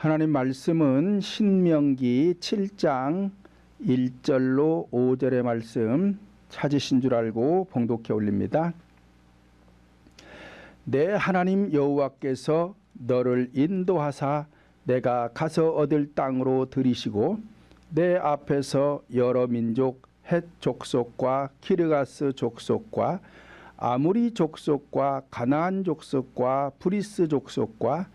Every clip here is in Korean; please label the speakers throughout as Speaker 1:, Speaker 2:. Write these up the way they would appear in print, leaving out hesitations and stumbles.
Speaker 1: 하나님 말씀은 신명기 7장 1절로 5절의 말씀 찾으신 줄 알고 봉독해 올립니다. 내 하나님 여호와께서 너를 인도하사 내가 가서 얻을 땅으로 들이시고 내 앞에서 여러 민족 헷 족속과 기르가스 족속과 아무리 족속과 가나안 족속과 브리스 족속과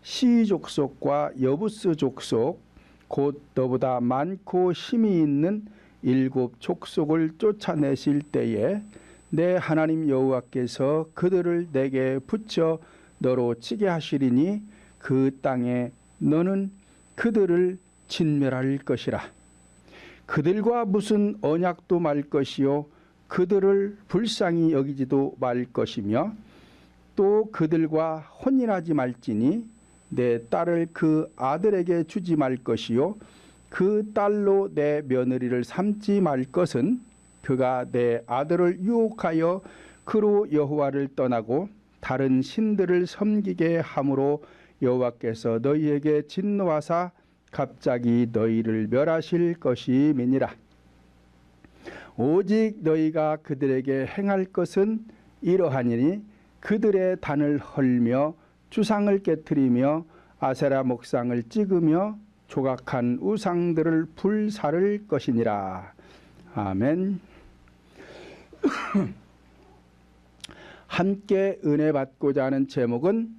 Speaker 1: 시위 족속과 여부스 족속 곧 너보다 많고 힘이 있는 7 족속을 쫓아내실 때에 내 하나님 여호와께서 그들을 내게 붙여 너로 치게 하시리니 그 땅에 너는 그들을 진멸할 것이라. 그들과 무슨 언약도 말 것이요 그들을 불쌍히 여기지도 말 것이며 또 그들과 혼인하지 말지니 내 딸을 그 아들에게 주지 말 것이요 그 딸로 내 며느리를 삼지 말 것은 그가 내 아들을 유혹하여 그로 여호와를 떠나고 다른 신들을 섬기게 함으로 여호와께서 너희에게 진노하사 갑자기 너희를 멸하실 것임이니라. 오직 너희가 그들에게 행할 것은 이러하니니 그들의 단을 헐며 주상을 깨트리며 아세라 목상을 찍으며 조각한 우상들을 불사를 것이니라. 아멘. 함께 은혜 받고자 하는 제목은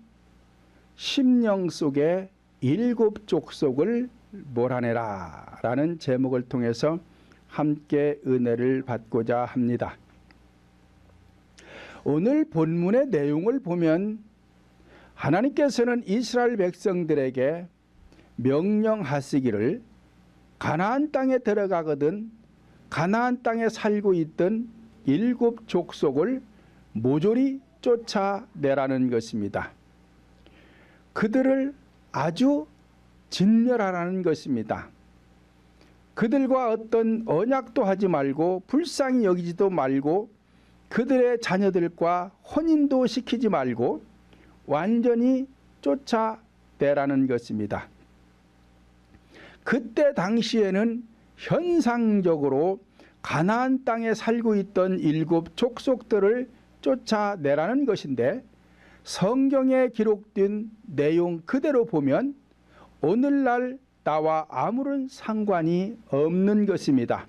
Speaker 1: 심령 속에 7 족속을 몰아내라 라는 제목을 통해서 함께 은혜를 받고자 합니다. 오늘 본문의 내용을 보면 하나님께서는 이스라엘 백성들에게 명령하시기를 가나안 땅에 들어가거든 가나안 땅에 살고 있던 7 족속을 모조리 쫓아내라는 것입니다. 그들을 아주 진멸하라는 것입니다. 그들과 어떤 언약도 하지 말고 불쌍히 여기지도 말고 그들의 자녀들과 혼인도 시키지 말고 완전히 쫓아내라는 것입니다. 그때 당시에는 현상적으로 가나안 땅에 살고 있던 7 족속들을 쫓아내라는 것인데 성경에 기록된 내용 그대로 보면 오늘날 나와 아무런 상관이 없는 것입니다.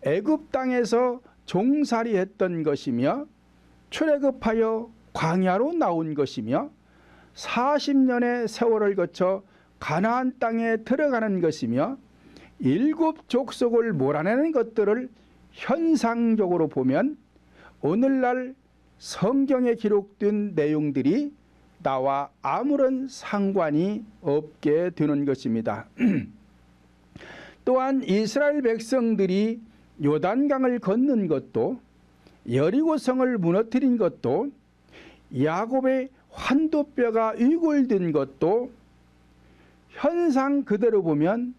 Speaker 1: 애굽 땅에서 종살이했던 것이며 출애굽하여 광야로 나온 것이며 40년의 세월을 거쳐 가나안 땅에 들어가는 것이며 7 족속을 몰아내는 것들을 현상적으로 보면 오늘날 성경에 기록된 내용들이 나와 아무런 상관이 없게 되는 것입니다. 또한 이스라엘 백성들이 요단강을 건넌 것도 여리고성을 무너뜨린 것도 야곱의 환도뼈가 위골된 것도 현상 그대로 보면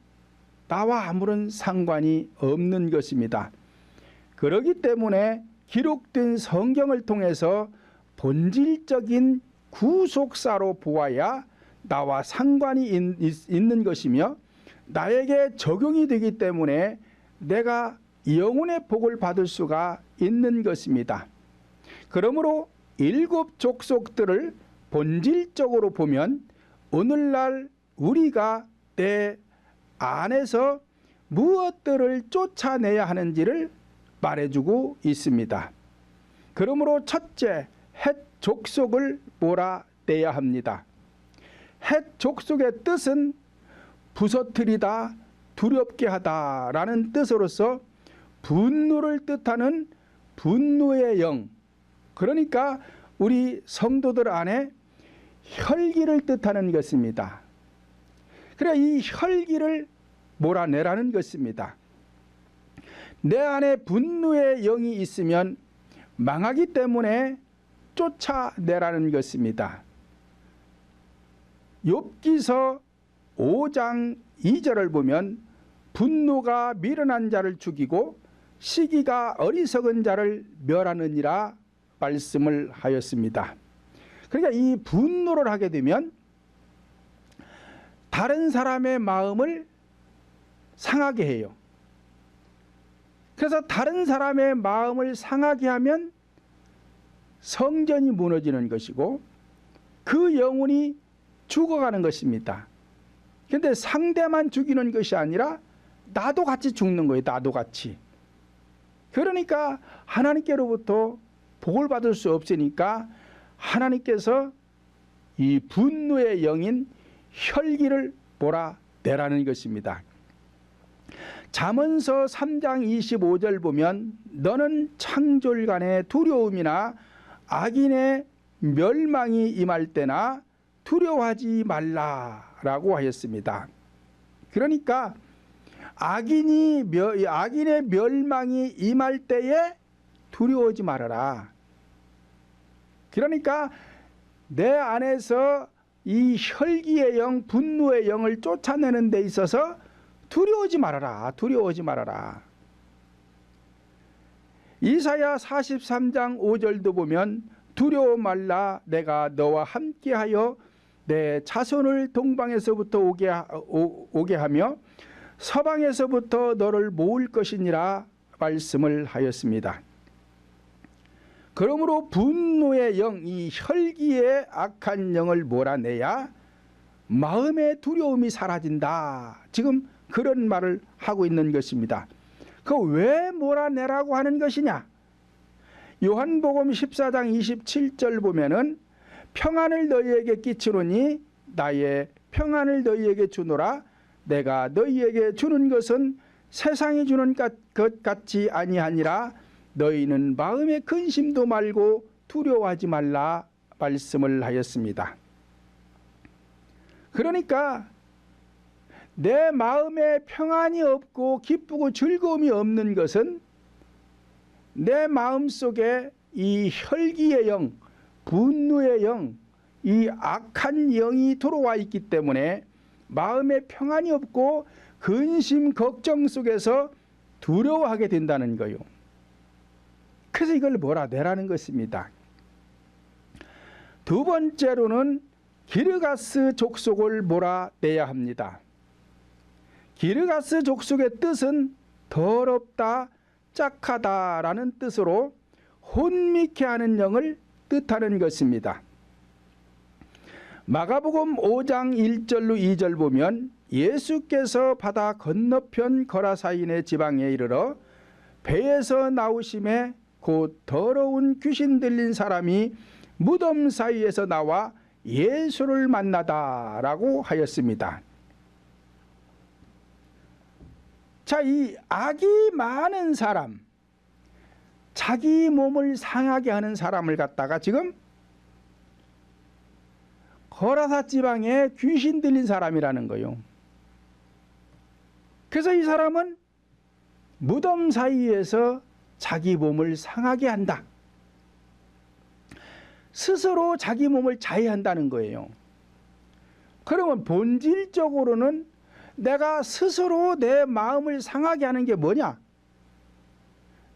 Speaker 1: 나와 아무런 상관이 없는 것입니다. 그렇기 때문에 기록된 성경을 통해서 본질적인 구속사로 보아야 나와 상관이 있는 것이며 나에게 적용이 되기 때문에 내가 영혼의 복을 받을 수가 있는 것입니다. 그러므로 7 족속들을 본질적으로 보면 오늘날 우리가 내 안에서 무엇들을 쫓아내야 하는지를 말해주고 있습니다. 그러므로 첫째, 헷 족속을 몰아내야 합니다. 헷 족속의 뜻은 부서뜨리다, 두렵게 하다 라는 뜻으로서 분노를 뜻하는 분노의 영, 그러니까 우리 성도들 안에 혈기를 뜻하는 것입니다. 그래 이 혈기를 몰아내라는 것입니다. 내 안에 분노의 영이 있으면 망하기 때문에 쫓아내라는 것입니다. 욥기서 5장 2절을 보면 분노가 미련한 자를 죽이고 시기가 어리석은 자를 멸하느니라 말씀을 하였습니다. 그러니까 이 분노를 하게 되면 다른 사람의 마음을 상하게 해요. 그래서 다른 사람의 마음을 상하게 하면 성전이 무너지는 것이고 그 영혼이 죽어가는 것입니다. 그런데 상대만 죽이는 것이 아니라 나도 같이 죽는 거예요. 나도 같이. 그러니까 하나님께로부터 복을 받을 수 없으니까 하나님께서 이 분노의 영인 혈기를 몰아내라는 것입니다. 잠언서 3장 25절 보면 너는 창졸간의 두려움이나 악인의 멸망이 임할 때나 두려워하지 말라라고 하였습니다. 그러니까 악인의 멸망이 임할 때에 두려워하지 말아라. 그러니까 내 안에서 이 혈기의 영, 분노의 영을 쫓아내는 데 있어서 두려워하지 말아라. 두려워하지 말아라. 이사야 43장 5절도 보면 두려워 말라 내가 너와 함께하여 내 자손을 동방에서부터 오게 하며 서방에서부터 너를 모을 것이니라 말씀을 하였습니다. 그러므로 분노의 영, 이 혈기의 악한 영을 몰아내야 마음의 두려움이 사라진다. 지금 그런 말을 하고 있는 것입니다. 그 왜 몰아내라고 하는 것이냐? 요한복음 14장 27절 보면은 평안을 너희에게 끼치노니 나의 평안을 너희에게 주노라. 내가 너희에게 주는 것은 세상이 주는 것 같지 아니하니라. 너희는 마음의 근심도 말고 두려워하지 말라 말씀을 하였습니다. 그러니까 내 마음에 평안이 없고 기쁘고 즐거움이 없는 것은 내 마음속에 이 혈기의 영, 분노의 영, 이 악한 영이 들어와 있기 때문에 마음에 평안이 없고 근심, 걱정 속에서 두려워하게 된다는 거예요. 그래서 이걸 몰아내라는 것입니다. 두 번째로는 기르가스 족속을 몰아내야 합니다. 기르가스 족속의 뜻은 더럽다, 짝하다라는 뜻으로 혼미케 하는 영을 뜻하는 것입니다. 마가복음 5장 1절로 2절 보면 예수께서 바다 건너편 거라사인의 지방에 이르러 배에서 나오심에 곧 더러운 귀신 들린 사람이 무덤 사이에서 나와 예수를 만나다라고 하였습니다. 자, 이 악이 많은 사람, 자기 몸을 상하게 하는 사람을 갖다가 지금 거라사 지방에 귀신 들린 사람이라는 거예요. 그래서 이 사람은 무덤 사이에서 자기 몸을 상하게 한다. 스스로 자기 몸을 자해한다는 거예요. 그러면 본질적으로는 내가 스스로 내 마음을 상하게 하는 게 뭐냐?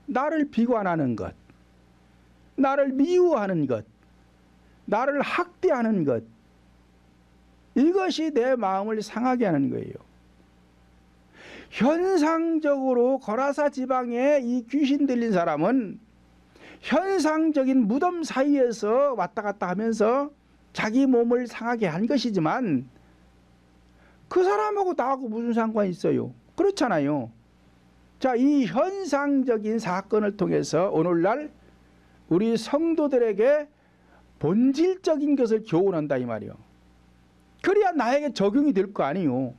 Speaker 1: 나를 비관하는 것, 나를 미워하는 것, 나를 학대하는 것, 이것이 내 마음을 상하게 하는 거예요. 현상적으로 거라사 지방에 이 귀신 들린 사람은 현상적인 무덤 사이에서 왔다 갔다 하면서 자기 몸을 상하게 한 것이지만 그 사람하고 나하고 무슨 상관이 있어요? 그렇잖아요. 자, 이 현상적인 사건을 통해서 오늘날 우리 성도들에게 본질적인 것을 교훈한다 이 말이요. 그래야 나에게 적용이 될 거 아니요.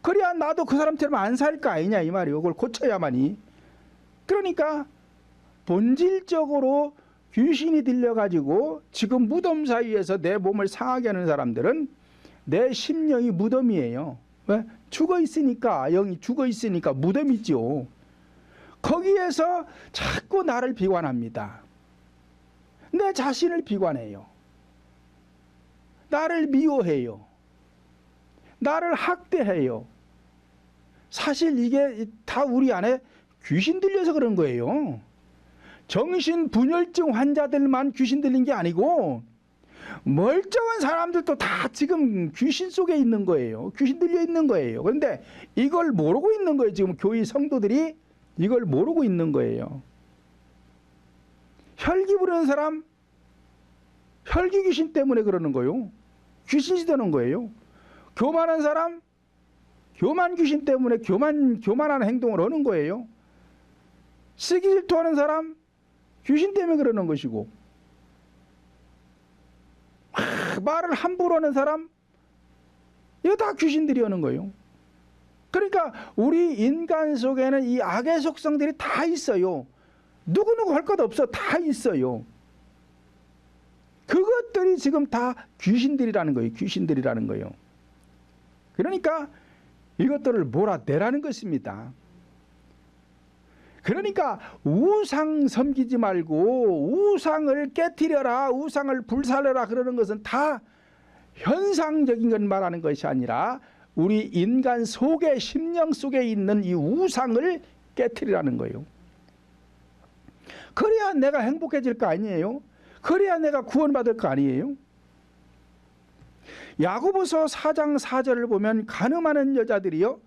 Speaker 1: 그래야 나도 그 사람처럼 안 살 거 아니냐 이 말이요. 그걸 고쳐야만이. 그러니까 본질적으로 귀신이 들려가지고 지금 무덤 사이에서 내 몸을 상하게 하는 사람들은 내 심령이 무덤이에요. 왜? 죽어 있으니까, 영이 죽어 있으니까 무덤이죠. 거기에서 자꾸 나를 비관합니다. 내 자신을 비관해요. 나를 미워해요. 나를 학대해요. 사실 이게 다 우리 안에 귀신 들려서 그런 거예요. 정신분열증 환자들만 귀신 들린 게 아니고 멀쩡한 사람들도 다 지금 귀신 속에 있는 거예요. 귀신 들려 있는 거예요. 그런데 이걸 모르고 있는 거예요. 지금 교회 성도들이 이걸 모르고 있는 거예요. 혈기 부르는 사람, 혈기 귀신 때문에 그러는 거예요. 귀신이 되는 거예요. 교만한 사람, 교만 귀신 때문에 교만한 행동을 하는 거예요. 시기 질투하는 사람, 귀신 때문에 그러는 것이고, 말을 함부로 하는 사람, 이거 다 귀신들이 하는 거예요. 그러니까 우리 인간 속에는 이 악의 속성들이 다 있어요. 누구누구 할 것 없어. 다 있어요. 그것들이 지금 다 귀신들이라는 거예요. 귀신들이라는 거예요. 그러니까 이것들을 몰아내라는 것입니다. 그러니까 우상 섬기지 말고 우상을 깨뜨려라, 우상을 불살려라 그러는 것은 다 현상적인 것 말하는 것이 아니라 우리 인간 속에, 심령 속에 있는 이 우상을 깨뜨리라는 거예요. 그래야 내가 행복해질 거 아니에요? 그래야 내가 구원받을 거 아니에요? 야고보서 4장 4절을 보면 간음하는 여자들이요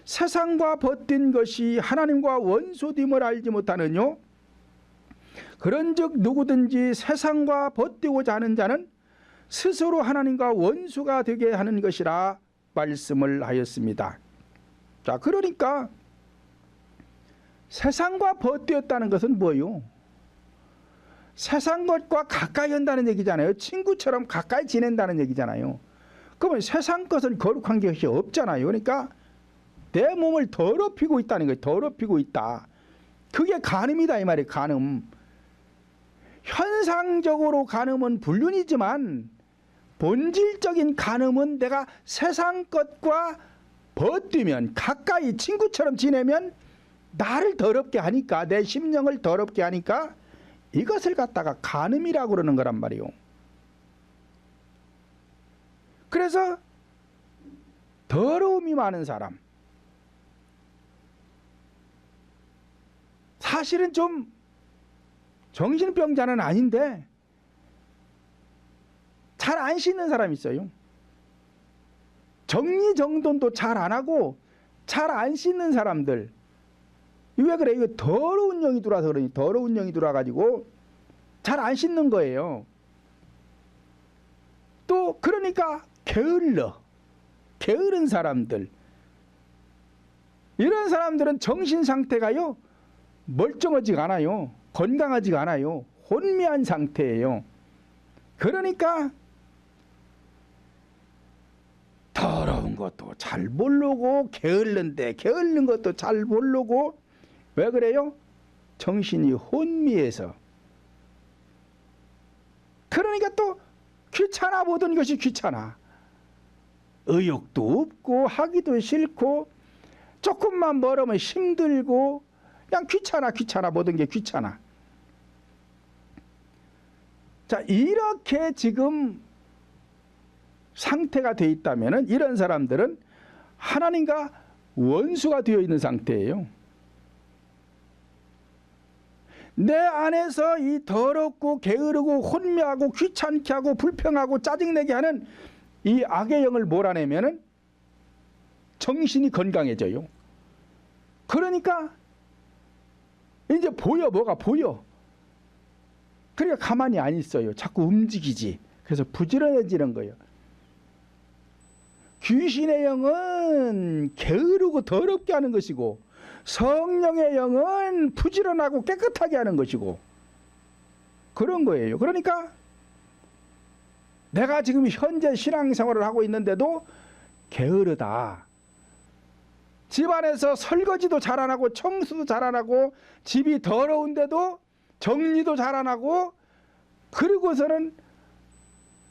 Speaker 1: 세상과 벗된 것이 하나님과 원수됨을 알지 못하느뇨. 그런즉 누구든지 세상과 벗되고자 하는 자는 스스로 하나님과 원수가 되게 하는 것이라 말씀을 하였습니다. 자, 그러니까 세상과 벗되었다는 것은 뭐요? 세상 것과 가까이 한다는 얘기잖아요. 친구처럼 가까이 지낸다는 얘기잖아요. 그러면 세상 것은 거룩한 것이 없잖아요. 그러니까 내 몸을 더럽히고 있다는 거예요. 더럽히고 있다. 그게 간음이다 이 말이에요. 간음. 현상적으로 간음은 불륜이지만 본질적인 간음은 내가 세상 것과 벗되면 가까이 친구처럼 지내면 나를 더럽게 하니까, 내 심령을 더럽게 하니까 이것을 갖다가 간음이라고 그러는 거란 말이에요. 그래서 더러움이 많은 사람, 사실은 좀 정신병자는 아닌데 잘 안 씻는 사람이 있어요. 정리정돈도 잘 안 하고 잘 안 씻는 사람들. 왜 그래? 이거 더러운 영이 들어와서 그러니, 더러운 영이 들어와가지고 잘 안 씻는 거예요. 또 그러니까 게으른 사람들, 이런 사람들은 정신 상태가요 멀쩡하지가 않아요. 건강하지가 않아요. 혼미한 상태예요. 그러니까 더러운 것도 잘 모르고 게으른 것도 잘 모르고. 왜 그래요? 정신이 혼미해서. 그러니까 또 귀찮아, 모든 것이 귀찮아. 의욕도 없고 하기도 싫고 조금만 멀으면 힘들고 그냥 귀찮아, 모든 게 귀찮아. 자, 이렇게 지금 상태가 돼 있다면은 이런 사람들은 하나님과 원수가 되어 있는 상태예요. 내 안에서 이 더럽고 게으르고 혼미하고 귀찮게 하고 불평하고 짜증내게 하는 이 악의 영을 몰아내면은 정신이 건강해져요. 그러니까 이제 보여, 뭐가 보여. 그러니까 가만히 안 있어요. 자꾸 움직이지. 그래서 부지런해지는 거예요. 귀신의 영은 게으르고 더럽게 하는 것이고 성령의 영은 부지런하고 깨끗하게 하는 것이고 그런 거예요. 그러니까 내가 지금 현재 신앙생활을 하고 있는데도 게으르다. 집안에서 설거지도 잘 안 하고 청소도 잘 안 하고 집이 더러운데도 정리도 잘 안 하고 그리고서는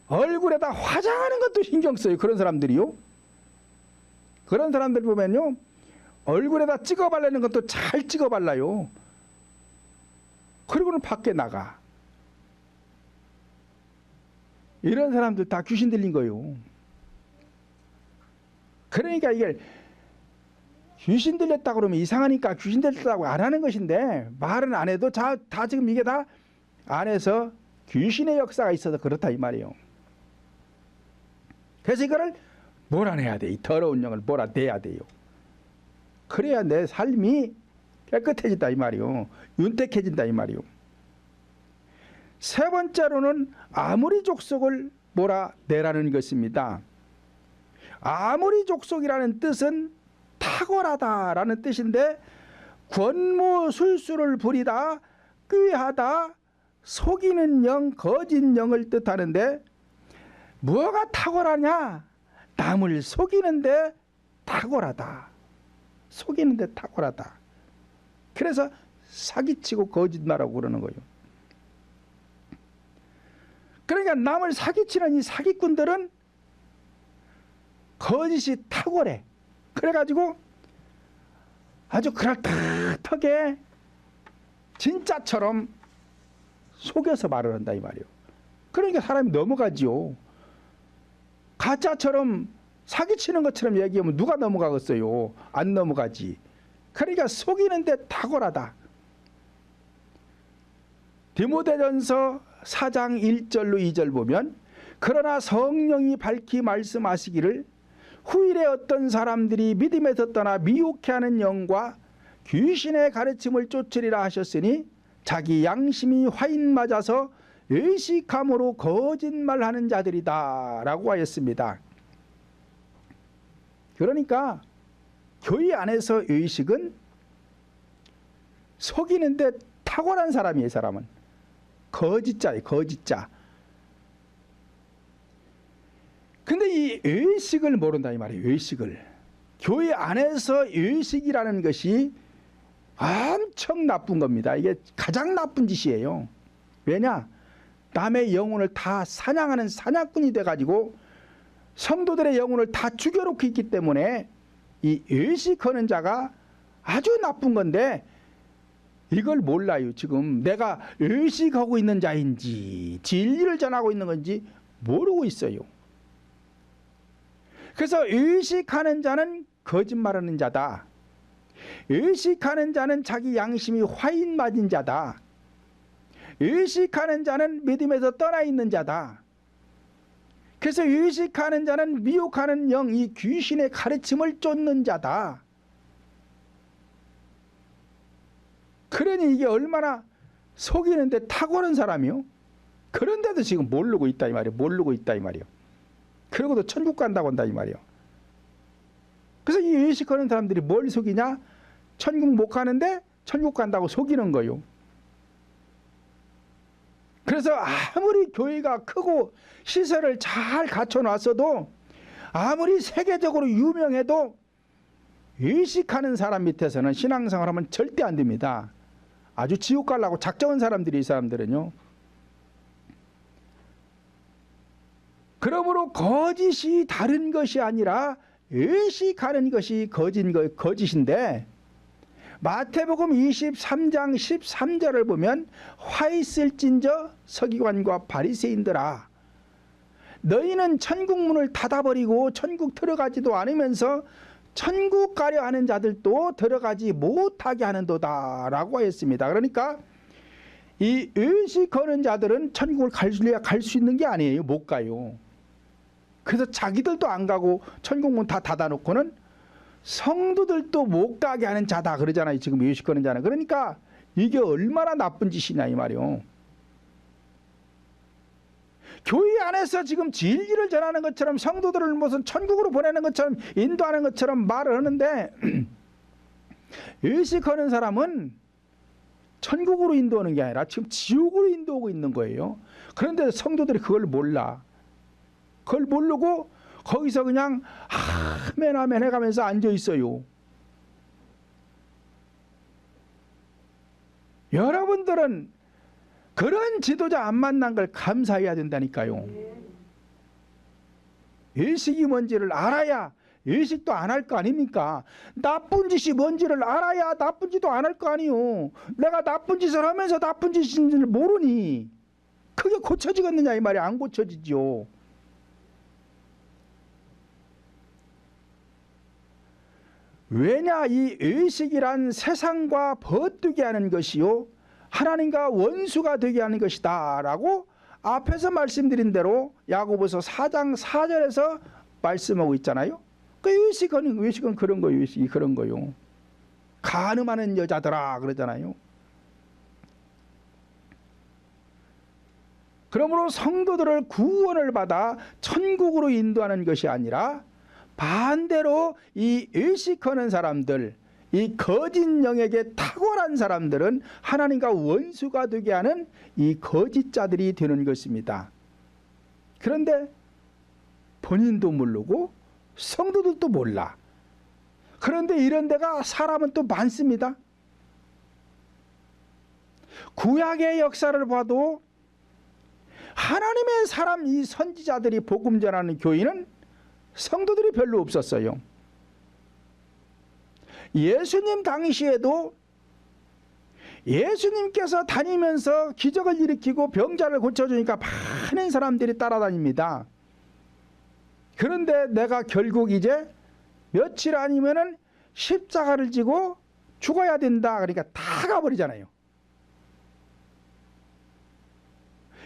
Speaker 1: 얼굴에다 화장하는 것도 신경 써요. 그런 사람들이요. 그런 사람들 보면요. 얼굴에다 찍어 바르는 것도 잘 찍어 발라요. 그리고는 밖에 나가. 이런 사람들 다 귀신 들린 거예요. 그러니까 이게 귀신 들렸다 그러면 이상하니까 귀신 들렸다고 안 하는 것인데 말은 안 해도 다 지금 이게 다 안에서 귀신의 역사가 있어서 그렇다 이 말이에요. 그래서 이거를 몰아내야 돼. 이 더러운 영을 몰아내야 돼요. 그래야 내 삶이 깨끗해진다 이 말이요. 윤택해진다 이 말이요. 세 번째로는 아무리 족속을 몰아내라는 것입니다. 아무리 족속이라는 뜻은 탁월하다라는 뜻인데 권모술수를 부리다, 꾀하다, 속이는 영, 거짓 영을 뜻하는데 뭐가 탁월하냐? 남을 속이는데 탁월하다. 속이는데 탁월하다. 그래서 사기치고 거짓말하고 그러는 거예요. 그러니까 남을 사기치는 이 사기꾼들은 거짓이 탁월해. 그래가지고 아주 그럴듯하게 진짜처럼 속여서 말을 한다 이 말이에요. 그러니까 사람이 넘어가지요. 가짜처럼 사기치는 것처럼 얘기하면 누가 넘어가겠어요? 안 넘어가지. 그러니까 속이는데 탁월하다. 디모데전서 4장 1절로 2절 보면 그러나 성령이 밝히 말씀하시기를 후일에 어떤 사람들이 믿음에서 떠나 미혹해하는 영과 귀신의 가르침을 쫓으리라 하셨으니 자기 양심이 화인 맞아서 의식함으로 거짓말하는 자들이다 라고 하였습니다. 그러니까 교회 안에서 의식은 속이는데 탁월한 사람이에요. 사람은 거짓자예요. 거짓자. 근데 이 의식을 모른다 이 말이에요. 의식을. 교회 안에서 의식이라는 것이 엄청 나쁜 겁니다. 이게 가장 나쁜 짓이에요. 왜냐? 남의 영혼을 다 사냥하는 사냥꾼이 돼가지고 성도들의 영혼을 다 죽여놓고 있기 때문에 이 의식하는 자가 아주 나쁜 건데 이걸 몰라요. 지금 내가 의식하고 있는 자인지 진리를 전하고 있는 건지 모르고 있어요. 그래서 의식하는 자는 거짓말하는 자다. 의식하는 자는 자기 양심이 화인 맞은 자다. 의식하는 자는 믿음에서 떠나 있는 자다. 그래서 의식하는 자는 미혹하는 영, 이 귀신의 가르침을 쫓는 자다. 그러니 이게 얼마나 속이는데 탁월한 사람이요. 그런데도 지금 모르고 있다 이 말이에요. 모르고 있다 이 말이에요. 그러고도 천국 간다고 한다 이 말이에요. 그래서 이 의식하는 사람들이 뭘 속이냐? 천국 못 가는데 천국 간다고 속이는 거예요. 그래서 아무리 교회가 크고 시설을 잘 갖춰놨어도 아무리 세계적으로 유명해도 의식하는 사람 밑에서는 신앙생활하면 절대 안 됩니다. 아주 지옥 가려고 작정한 사람들이 이 사람들은요. 그러므로 거짓이 다른 것이 아니라 의식하는 것이 거짓인데 마태복음 23장 13절을 보면 화 있을진저 서기관과 바리새인들아 너희는 천국 문을 닫아버리고 천국 들어가지도 않으면서 천국 가려 하는 자들도 들어가지 못하게 하는도다 라고 했습니다. 그러니까 이 의식하는 자들은 천국을 갈 수 있는 게 아니에요. 못 가요. 그래서 자기들도 안 가고 천국 문 다 닫아놓고는 성도들도 못 가게 하는 자다 그러잖아요. 지금 의식하는 자는. 그러니까 이게 얼마나 나쁜 짓이냐 이 말이요. 교회 안에서 지금 진리를 전하는 것처럼 성도들을 무슨 천국으로 보내는 것처럼 인도하는 것처럼 말을 하는데 의식하는 사람은 천국으로 인도하는 게 아니라 지금 지옥으로 인도하고 있는 거예요. 그런데 성도들이 그걸 몰라. 그걸 모르고 거기서 그냥 아멘 아멘 해가면서 앉아 있어요. 여러분들은 그런 지도자 안 만난 걸 감사해야 된다니까요. 의식이 뭔지를 알아야 의식도 안 할 거 아닙니까? 나쁜 짓이 뭔지를 알아야 나쁜 짓도 안 할 거 아니요. 내가 나쁜 짓을 하면서 나쁜 짓인지를 모르니 그게 고쳐지겠느냐 이 말이 안 고쳐지죠. 왜냐 이 의식이란 세상과 버티게 하는 것이요 하나님과 원수가 되게 하는 것이다 라고 앞에서 말씀드린 대로 야고보서 4장 4절에서 말씀하고 있잖아요. 그 외식은 그런 거예요. 외식이 그런 거요. 간음하는 여자들아 그러잖아요. 그러므로 성도들을 구원을 받아 천국으로 인도하는 것이 아니라 반대로 이 외식하는 사람들, 이 거짓 영에게 탁월한 사람들은 하나님과 원수가 되게 하는 이 거짓자들이 되는 것입니다. 그런데 본인도 모르고 성도들도 몰라. 그런데 이런 데가 사람은 또 많습니다. 구약의 역사를 봐도 하나님의 사람 이 선지자들이 복음 전하는 교인은 성도들이 별로 없었어요. 예수님 당시에도 예수님께서 다니면서 기적을 일으키고 병자를 고쳐주니까 많은 사람들이 따라다닙니다. 그런데 내가 결국 이제 며칠 아니면은 십자가를 지고 죽어야 된다. 그러니까 다 가버리잖아요.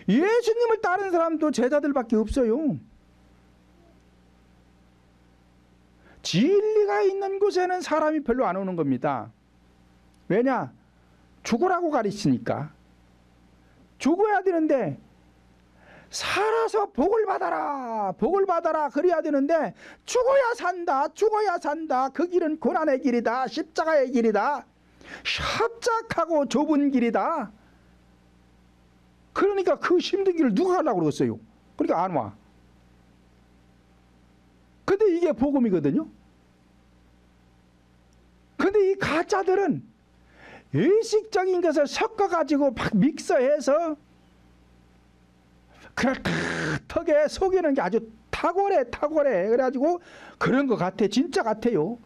Speaker 1: 예수님을 따르는 사람도 제자들밖에 없어요. 진리가 있는 곳에는 사람이 별로 안 오는 겁니다. 왜냐? 죽으라고 가르치니까. 죽어야 되는데 살아서 복을 받아라 복을 받아라 그래야 되는데 죽어야 산다 죽어야 산다 그 길은 고난의 길이다 십자가의 길이다 협착하고 좁은 길이다. 그러니까 그 힘든 길을 누가 가려고 그러겠어요. 그러니까 안 와. 근데 이게 복음이거든요. 근데 이 가짜들은 의식적인 것을 섞어가지고 막 믹서해서 그럴듯하게 속이는 게 아주 탁월해. 그래가지고 그런 것 같아. 진짜 같아요.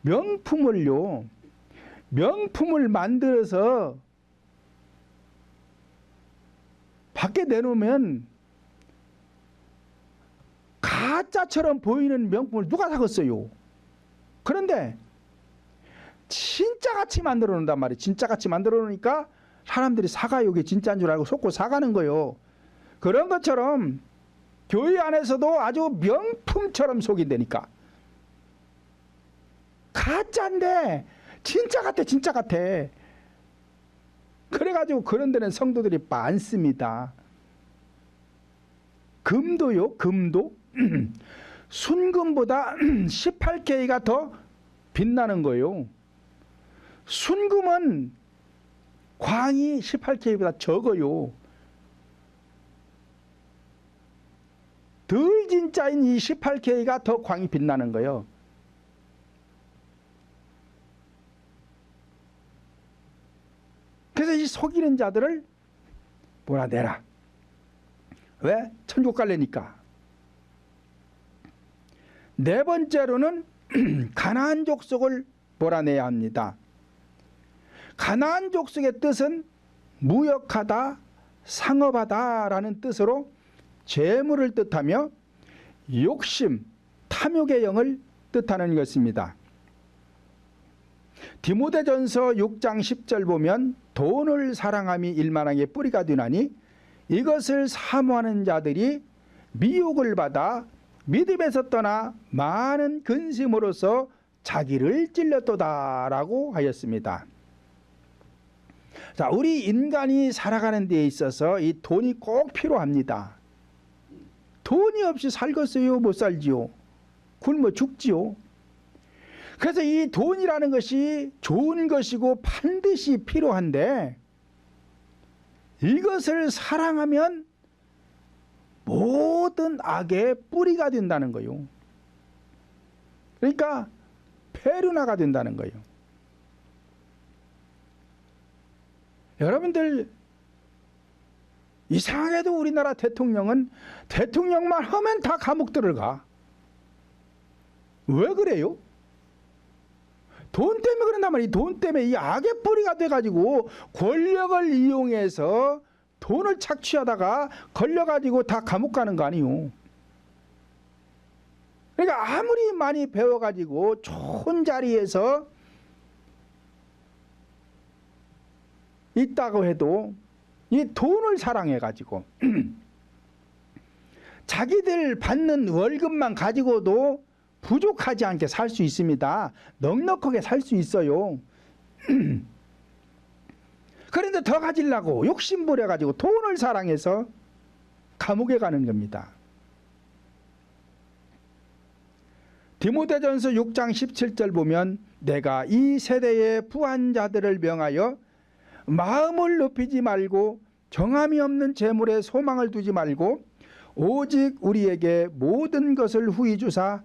Speaker 1: 명품을 만들어서 밖에 내놓으면 가짜처럼 보이는 명품을 누가 사겠어요. 그런데 진짜같이 만들어 놓는단 말이에요. 진짜같이 만들어 놓으니까 사람들이 사가요. 이게 진짜인 줄 알고 속고 사가는 거예요. 그런 것처럼 교회 안에서도 아주 명품처럼 속인다니까. 가짜인데 진짜 같아. 그래가지고 그런 데는 성도들이 많습니다. 금도요. 순금보다 18K가 더 빛나는 거예요. 순금은 광이 18K보다 적어요. 덜 진짜인 이 18K가 더 광이 빛나는 거예요. 그래서 이 속이는 자들을 몰아내라. 왜? 천국 갈래니까. 네 번째로는 가나안 족속을 몰아내야 합니다. 가나안 족속의 뜻은 무역하다, 상업하다 라는 뜻으로 재물을 뜻하며 욕심, 탐욕의 영을 뜻하는 것입니다. 디모데전서 6장 10절 보면 돈을 사랑함이 일만하게 뿌리가 되나니 이것을 사모하는 자들이 미혹을 받아 믿음에서 떠나 많은 근심으로써 자기를 찔렸도다라고 하였습니다. 자, 우리 인간이 살아가는 데 있어서 이 돈이 꼭 필요합니다. 돈이 없이 살겠어요? 못 살지요? 굶어 죽지요? 그래서 이 돈이라는 것이 좋은 것이고 반드시 필요한데 이것을 사랑하면 모든 악의 뿌리가 된다는 거예요. 그러니까 페루나가 된다는 거예요. 여러분들 이상하게도 우리나라 대통령은 대통령만 하면 다 감옥 들어가. 왜 그래요? 돈 때문에 그런단 말이에요. 돈 때문에 이 악의 뿌리가 돼가지고 권력을 이용해서 돈을 착취하다가 걸려가지고 다 감옥 가는 거 아니에요. 그러니까 아무리 많이 배워가지고 좋은 자리에서 있다고 해도 이 돈을 사랑해가지고 자기들 받는 월급만 가지고도 부족하지 않게 살 수 있습니다. 넉넉하게 살 수 있어요. 그런데 더 가지려고 욕심부려가지고 돈을 사랑해서 감옥에 가는 겁니다. 디모데전서 6장 17절 보면 내가 이 세대의 부한 자들을 명하여 마음을 높이지 말고 정함이 없는 재물에 소망을 두지 말고 오직 우리에게 모든 것을 후히 주사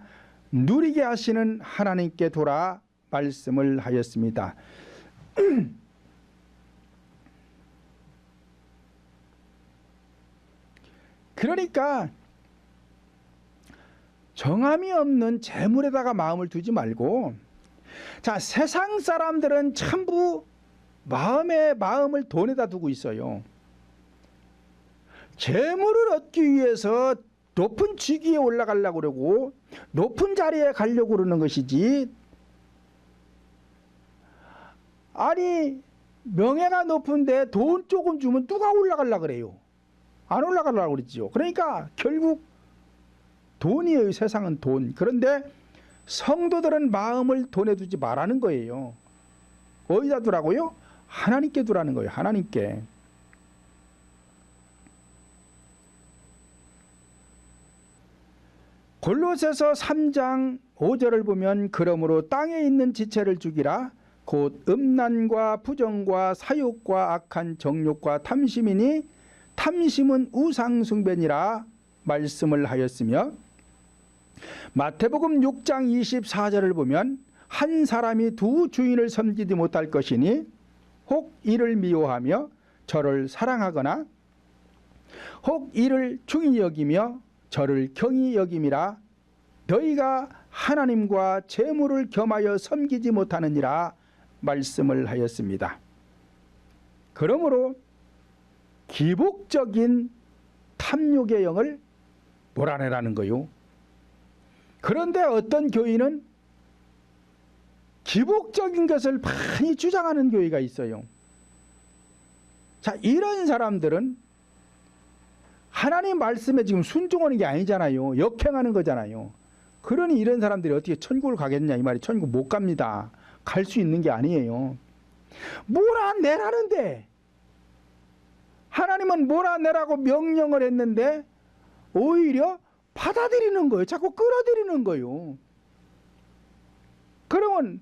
Speaker 1: 누리게 하시는 하나님께 돌아 말씀을 하였습니다. 그러니까 정함이 없는 재물에다가 마음을 두지 말고, 자, 세상 사람들은 전부 마음을 돈에다 두고 있어요. 재물을 얻기 위해서 높은 직위에 올라가려고 그러고 높은 자리에 가려고 그러는 것이지, 아니 명예가 높은데 돈 조금 주면 누가 올라가려고 그래요? 안 올라가려고 그러지요. 그러니까 결국 돈이에요. 세상은 돈. 그런데 성도들은 마음을 돈에 두지 말라는 거예요. 어디다 두라고요? 하나님께 두라는 거예요. 하나님께. 골로새서 3장 5절을 보면 그러므로 땅에 있는 지체를 죽이라 곧 음란과 부정과 사욕과 악한 정욕과 탐심이니 탐심은 우상숭배니라 말씀을 하였으며, 마태복음 6장 24절을 보면 한 사람이 두 주인을 섬기지 못할 것이니 혹 이를 미워하며 저를 사랑하거나 혹 이를 중히 여기며 저를 경히 여김이라 너희가 하나님과 재물을 겸하여 섬기지 못하느니라 말씀을 하였습니다. 그러므로 기복적인 탐욕의 영을 몰아내라는 거요. 그런데 어떤 교인은 기복적인 것을 많이 주장하는 교회가 있어요. 자, 이런 사람들은 하나님 말씀에 지금 순종하는 게 아니잖아요. 역행하는 거잖아요. 그러니 이런 사람들이 어떻게 천국을 가겠냐 이 말이. 천국 못 갑니다. 갈 수 있는 게 아니에요. 몰아내라는데, 하나님은 몰아내라고 명령을 했는데 오히려 받아들이는 거예요. 자꾸 끌어들이는 거예요. 그러면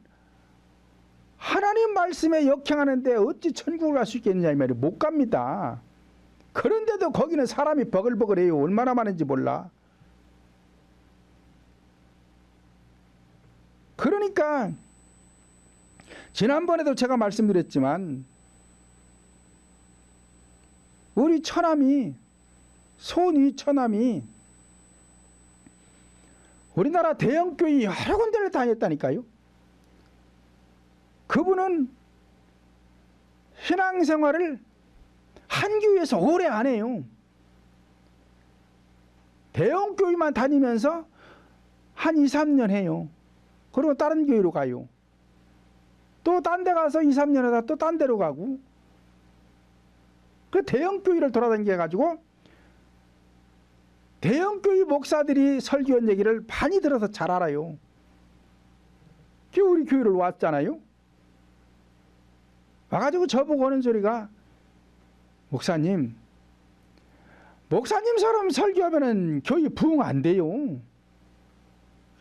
Speaker 1: 하나님 말씀에 역행하는데 어찌 천국을 갈 수 있겠느냐 이 말이. 못 갑니다. 그런데도 거기는 사람이 버글버글해요. 얼마나 많은지 몰라. 그러니까 지난번에도 제가 말씀드렸지만 우리 처남이, 손위 처남이 우리나라 대형교회 여러 군데를 다녔다니까요. 그분은 신앙생활을 한 교회에서 오래 안 해요. 대형교회만 다니면서 한 2, 3년 해요. 그리고 다른 교회로 가요. 또 딴 데 가서 2, 3년 하다 또 딴 데로 가고. 그 대형교회를 돌아다녀가지고 대형교회 목사들이 설교한 얘기를 많이 들어서 잘 알아요. 우리 교회를 왔잖아요. 와가지고 저보고 하는 소리가, 목사님처럼 설교하면은 교회 부흥 안 돼요.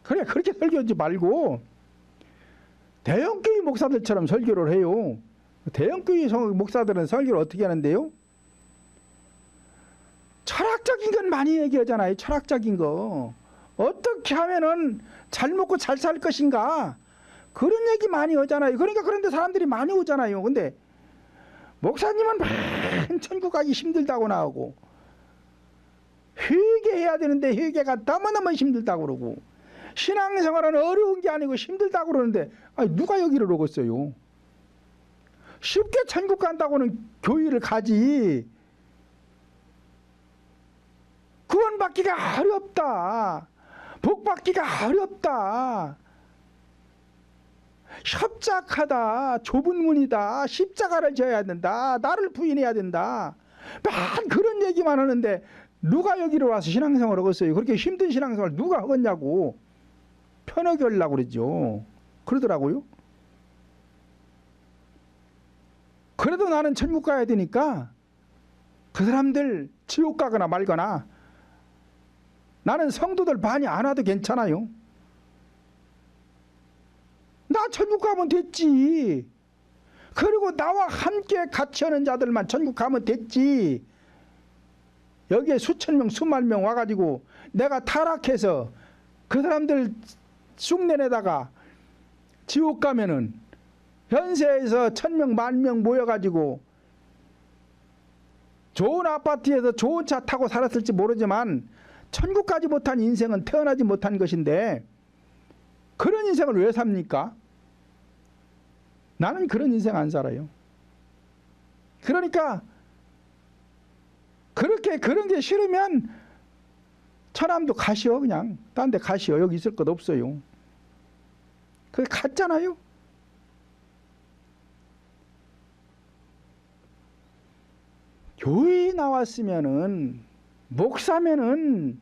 Speaker 1: 그래, 그렇게 설교하지 말고 대형교회 목사들처럼 설교를 해요. 대형교회 목사들은 설교를 어떻게 하는데요? 철학적인 건 많이 얘기하잖아요. 철학적인 거. 어떻게 하면은 잘 먹고 잘 살 것인가. 그런 얘기 많이 하잖아요. 그러니까 그런데 사람들이 많이 오잖아요. 근데 목사님은 천국 가기 힘들다고 나오고, 회개해야 되는데 회개가 너무너무 힘들다고 그러고, 신앙생활은 어려운 게 아니고 힘들다고 그러는데, 아니, 누가 여기를 오겠어요? 쉽게 천국 간다고는 교회를 가지. 구원받기가 어렵다. 복받기가 어렵다. 협착하다, 좁은 문이다, 십자가를 져야 된다, 나를 부인해야 된다, 막 그런 얘기만 하는데 누가 여기로 와서 신앙생활을 하겠어요? 그렇게 힘든 신앙생활을 누가 하겠냐고 편하게 하려고 그러죠. 그러더라고요. 그래도 나는 천국 가야 되니까 그 사람들 지옥 가거나 말거나 나는 성도들 많이 안 와도 괜찮아요. 나 천국 가면 됐지. 그리고 나와 함께 같이 하는 자들만 천국 가면 됐지. 여기에 수천 명 수만 명 와가지고 내가 타락해서 그 사람들 쑥내내다가 지옥 가면은 현세에서 1000명 10,000명 모여가지고 좋은 아파트에서 좋은 차 타고 살았을지 모르지만 천국 가지 못한 인생은 태어나지 못한 것인데 그런 인생을 왜 삽니까? 나는 그런 인생 안 살아요. 그러니까 그렇게 그런 게 싫으면 천암도 가시오. 그냥 딴 데 가시오. 여기 있을 것 없어요. 그게 갔잖아요. 교회 나왔으면은 목사면은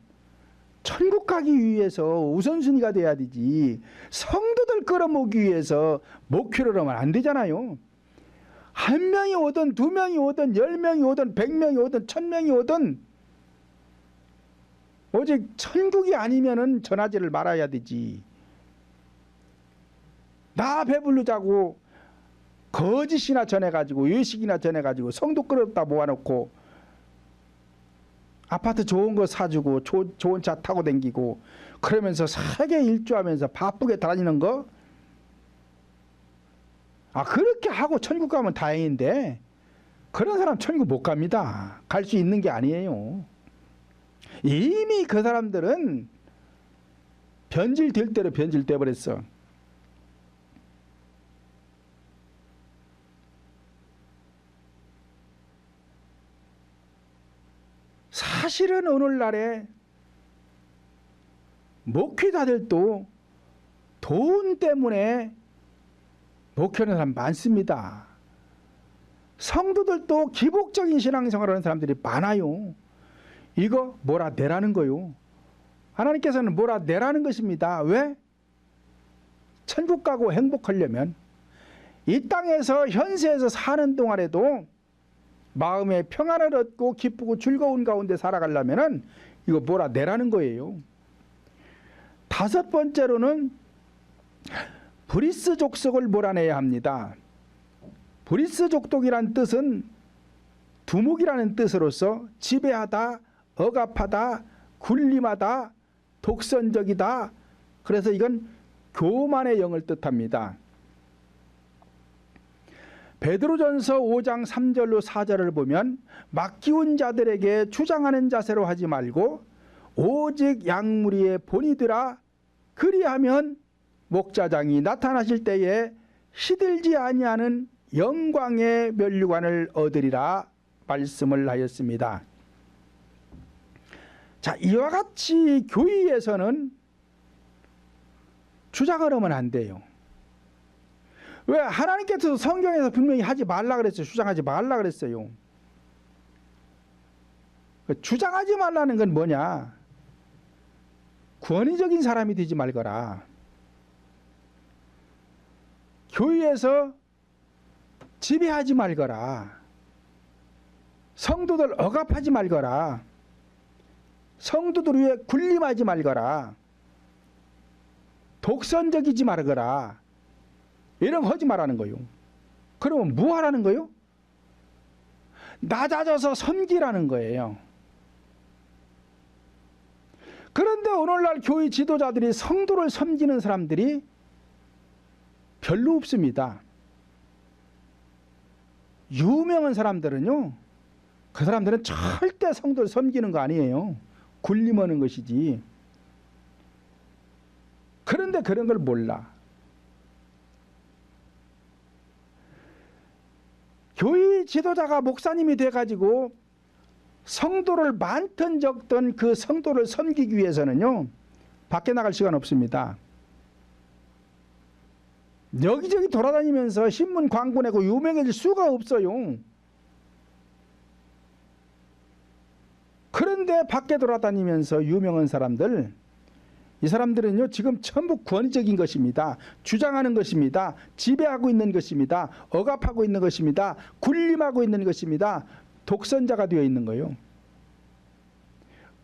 Speaker 1: 천국 가기 위해서 우선순위가 돼야 되지. 성도들 끌어모으기 위해서 목회를 하면 안 되잖아요. 한 명이 오든 두 명이 오든 10명이 오든 100명이 오든 1000명이 오든 오직 천국이 아니면은 전하지를 말아야 되지. 나 배부르자고 거짓이나 전해가지고 외식이나 전해가지고 성도 끌었다 모아놓고 아파트 좋은 거 사주고 좋은 차 타고 다니고 그러면서 세계 일주하면서 바쁘게 다니는 거, 그렇게 하고 천국 가면 다행인데 그런 사람 천국 못 갑니다. 갈 수 있는 게 아니에요. 이미 그 사람들은 변질될 대로 변질돼 버렸어. 사실은 오늘날에 목회자들도 돈 때문에 목회하는 사람 많습니다. 성도들도 기복적인 신앙생활을 하는 사람들이 많아요. 이거 몰아내라는 거요. 하나님께서는 몰아내라는 것입니다. 왜? 천국 가고 행복하려면 이 땅에서 현세에서 사는 동안에도 마음의 평안을 얻고 기쁘고 즐거운 가운데 살아가려면은 이거 몰아내라는 거예요. 다섯 번째로는 브리스 족속을 몰아내야 합니다. 브리스 족독이란 뜻은 두목이라는 뜻으로서 지배하다, 억압하다, 군림하다, 독선적이다. 그래서 이건 교만의 영을 뜻합니다. 베드로전서 5장 3절로 4절을 보면 맡기운 자들에게 주장하는 자세로 하지 말고 오직 양무리의 본이들아 그리하면 목자장이 나타나실 때에 시들지 아니하는 영광의 면류관을 얻으리라 말씀을 하였습니다. 자, 이와 같이 교회에서는 주장을 하면 안 돼요. 왜? 하나님께서 성경에서 분명히 하지 말라 그랬어요. 주장하지 말라 그랬어요. 주장하지 말라는 건 뭐냐? 권위적인 사람이 되지 말거라. 교회에서 지배하지 말거라. 성도들 억압하지 말거라. 성도들 위에 군림하지 말거라. 독선적이지 말거라. 이런 거 하지 말라는 거요. 그러면 뭐 하라는 거요? 낮아져서 섬기라는 거예요. 그런데 오늘날 교회 지도자들이 성도를 섬기는 사람들이 별로 없습니다. 유명한 사람들은요, 그 사람들은 절대 성도를 섬기는 거 아니에요. 군림하는 것이지. 그런데 그런 걸 몰라. 교회 지도자가 목사님이 돼가지고 성도를 많든 적든 그 성도를 섬기기 위해서는요, 밖에 나갈 시간 없습니다. 여기저기 돌아다니면서 신문 광고 내고 유명해질 수가 없어요. 그런데 밖에 돌아다니면서 유명한 사람들, 이 사람들은요 지금 전부 권위적인 것입니다. 주장하는 것입니다. 지배하고 있는 것입니다. 억압하고 있는 것입니다. 군림하고 있는 것입니다. 독선자가 되어 있는 거예요.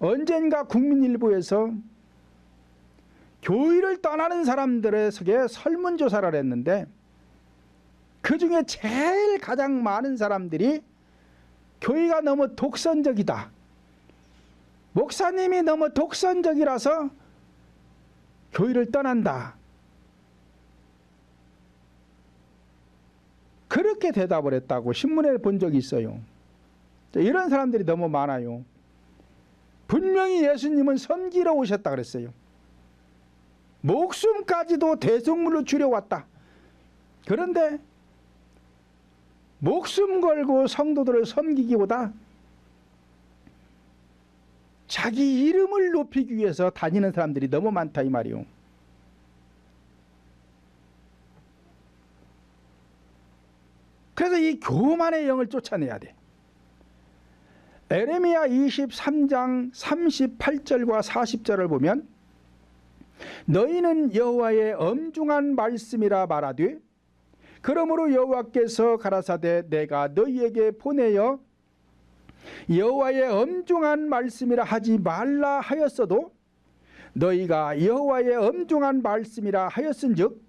Speaker 1: 언젠가 국민일보에서 교회를 떠나는 사람들에게 설문조사를 했는데 그중에 제일 가장 많은 사람들이 교회가 너무 독선적이다, 목사님이 너무 독선적이라서 교회를 떠난다, 그렇게 대답을 했다고 신문에 본 적이 있어요. 이런 사람들이 너무 많아요. 분명히 예수님은 섬기러 오셨다 그랬어요. 목숨까지도 대속물로 줄여왔다. 그런데 목숨 걸고 성도들을 섬기기보다 자기 이름을 높이기 위해서 다니는 사람들이 너무 많다 이 말이요. 그래서 이 교만의 영을 쫓아내야 돼. 에레미야 23장 38절과 40절을 보면 너희는 여호와의 엄중한 말씀이라 말하되 그러므로 여호와께서 가라사대 내가 너희에게 보내어 여호와의 엄중한 말씀이라 하지 말라 하였어도 너희가 여호와의 엄중한 말씀이라 하였은즉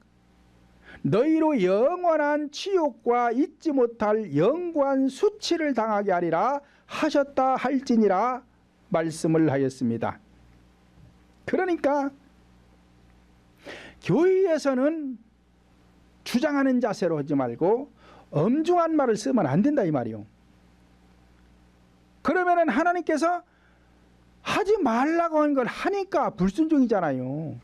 Speaker 1: 너희로 영원한 치욕과 잊지 못할 영구한 수치를 당하게 하리라 하셨다 할지니라 말씀을 하였습니다. 그러니까 교회에서는 주장하는 자세로 하지 말고 엄중한 말을 쓰면 안 된다 이 말이요. 그러면은 하나님께서 하지 말라고 한 걸 하니까 불순종이잖아요.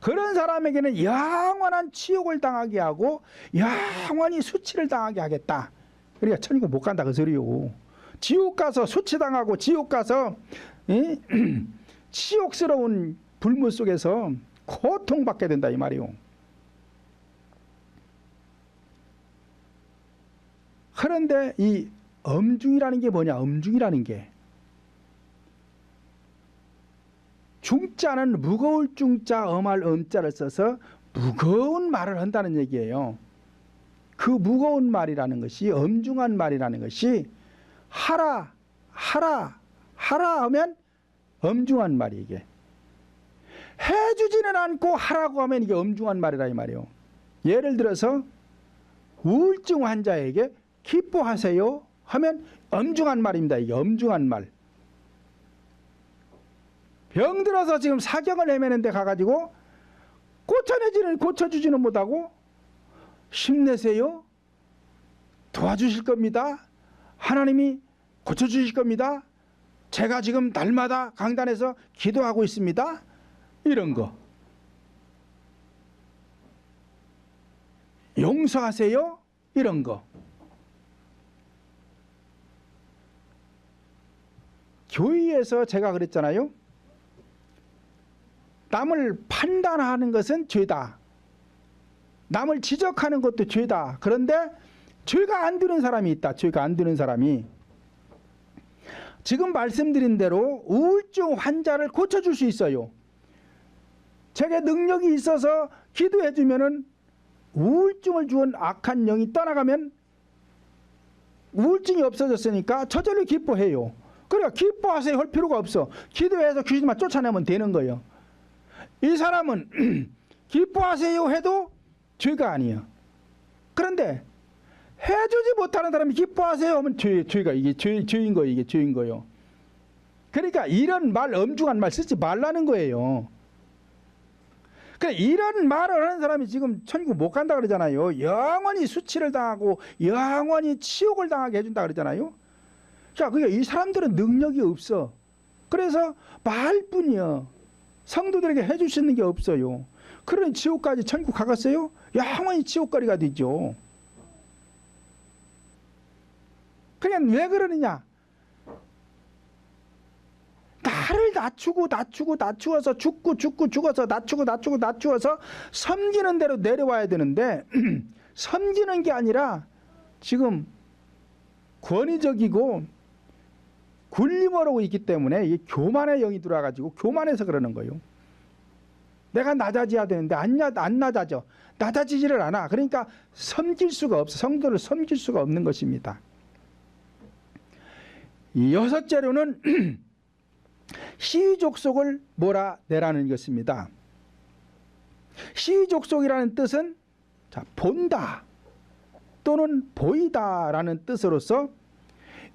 Speaker 1: 그런 사람에게는 영원한 치욕을 당하게 하고 영원히 수치를 당하게 하겠다. 그러니까 천국 못 간다 그 소리요. 지옥 가서 수치당하고 지옥 가서 치욕스러운 불문 속에서 고통받게 된다 이 말이요. 그런데 이 엄중이라는 게 뭐냐? 엄중이라는 게 중자는 무거울 중자 엄할 엄자를 써서 무거운 말을 한다는 얘기예요. 그 무거운 말이라는 것이 엄중한 말이라는 것이 하라 하면 엄중한 말이 이게. 해주지는 않고 하라고 하면 이게 엄중한 말이라 이 말이에요. 예를 들어서 우울증 환자에게 기뻐하세요 하면 엄중한 말입니다. 이게 엄중한 말. 병들어서 지금 사경을 헤매는데 가가지고 고쳐주지는 못하고 힘내세요. 도와주실 겁니다. 하나님이 고쳐주실 겁니다. 제가 지금 날마다 강단에서 기도하고 있습니다. 이런 거. 용서하세요. 이런 거. 교회에서 제가 그랬잖아요. 남을 판단하는 것은 죄다. 남을 지적하는 것도 죄다. 그런데 죄가 안 드는 사람이 있다. 죄가 안 드는 사람이. 지금 말씀드린 대로 우울증 환자를 고쳐줄 수 있어요. 제게 능력이 있어서 기도해 주면은 우울증을 주은 악한 영이 떠나가면 우울증이 없어졌으니까 저절로 기뻐해요. 그러니까 기뻐하세요 할 필요가 없어. 기도해서 귀신만 쫓아내면 되는 거예요. 이 사람은 기뻐하세요 해도 죄가 아니에요. 그런데 해주지 못하는 사람이 기뻐하세요 하면 죄가 이게 죄인 거예요. 이게 죄인 거예요. 그러니까 이런 말 엄중한 말 쓰지 말라는 거예요. 그러니까 이런 말을 하는 사람이 지금 천국 못 간다 그러잖아요. 영원히 수치를 당하고 영원히 치욕을 당하게 해준다 그러잖아요. 자, 그러니까 이 사람들은 능력이 없어. 그래서 말뿐이야. 성도들에게 해줄 수 있는 게 없어요. 그러니 지옥까지 천국 가겠어요? 영원히 지옥거리가 되죠. 그냥 왜 그러느냐? 나를 낮추어서 죽어서 낮추어서 섬기는 대로 내려와야 되는데 섬기는 게 아니라 지금 권위적이고 군림하고 있기 때문에 이 교만의 영이 들어와가지고 교만해서 그러는 거예요. 내가 낮아져야 되는데 안 낮아져. 낮아지지를 않아. 그러니까 섬길 수가 없어. 성도를 섬길 수가 없는 것입니다. 여섯째로는 시족속을 몰아내라는 것입니다. 시족속이라는 뜻은 본다 또는 보이다라는 뜻으로서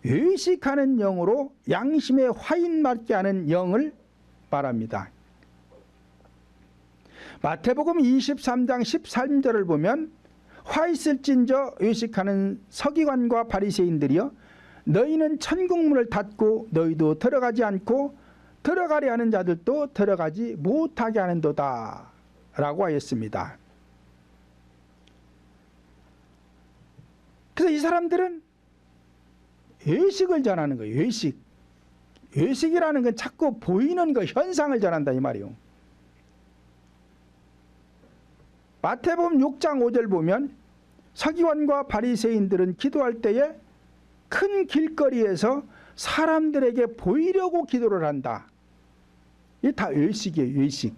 Speaker 1: 의식하는 영으로 양심에 화인 맞게 하는 영을 말합니다. 마태복음 23장 13절을 보면 화 있을진저 의식하는 서기관과 바리새인들이여 너희는 천국문을 닫고 너희도 들어가지 않고 들어가려 하는 자들도 들어가지 못하게 하는도다 라고 하였습니다. 그래서 이 사람들은 의식을 전하는 거예요. 의식이라는 건 자꾸 보이는 거, 현상을 전한다 이 말이에요. 마태복음 6장 5절 보면 서기관과 바리새인들은 기도할 때에 큰 길거리에서 사람들에게 보이려고 기도를 한다. 이게 다 의식이에요. 의식.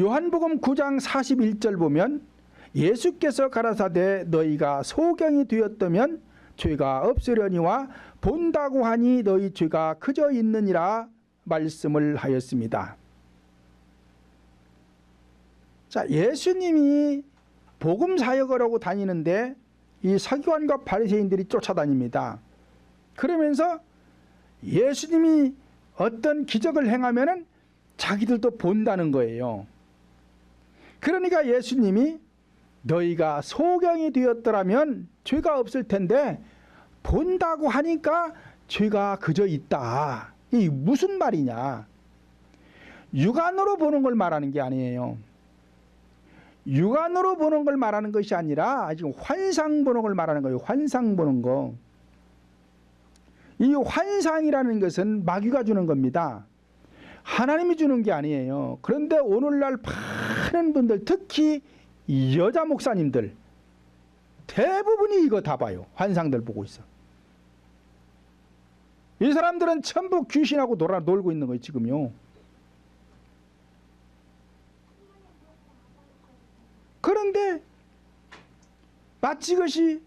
Speaker 1: 요한복음 9장 41절 보면 예수께서 가라사대 너희가 소경이 되었다면 죄가 없으려니와 본다고 하니 너희 죄가 그저 있느니라 말씀을 하였습니다. 자, 예수님이 복음 사역을 하고 다니는데 이 서기관과 바리새인들이 쫓아다닙니다. 그러면서 예수님이 어떤 기적을 행하면은 자기들도 본다는 거예요. 그러니까 예수님이 너희가 소경이 되었더라면 죄가 없을 텐데 본다고 하니까 죄가 그저 있다. 이 무슨 말이냐? 육안으로 보는 걸 말하는 게 아니에요. 육안으로 보는 걸 말하는 것이 아니라 지금 환상 보는 걸 말하는 거예요. 환상 보는 거. 이 환상이라는 것은 마귀가 주는 겁니다. 하나님이 주는 게 아니에요. 그런데 오늘날 많은 분들, 특히 여자 목사님들 대부분이 이거 다 봐요. 환상들 보고 있어. 이 사람들은 전부 귀신하고 놀고 있는 거예요. 지금요. 그런데 마치 이것이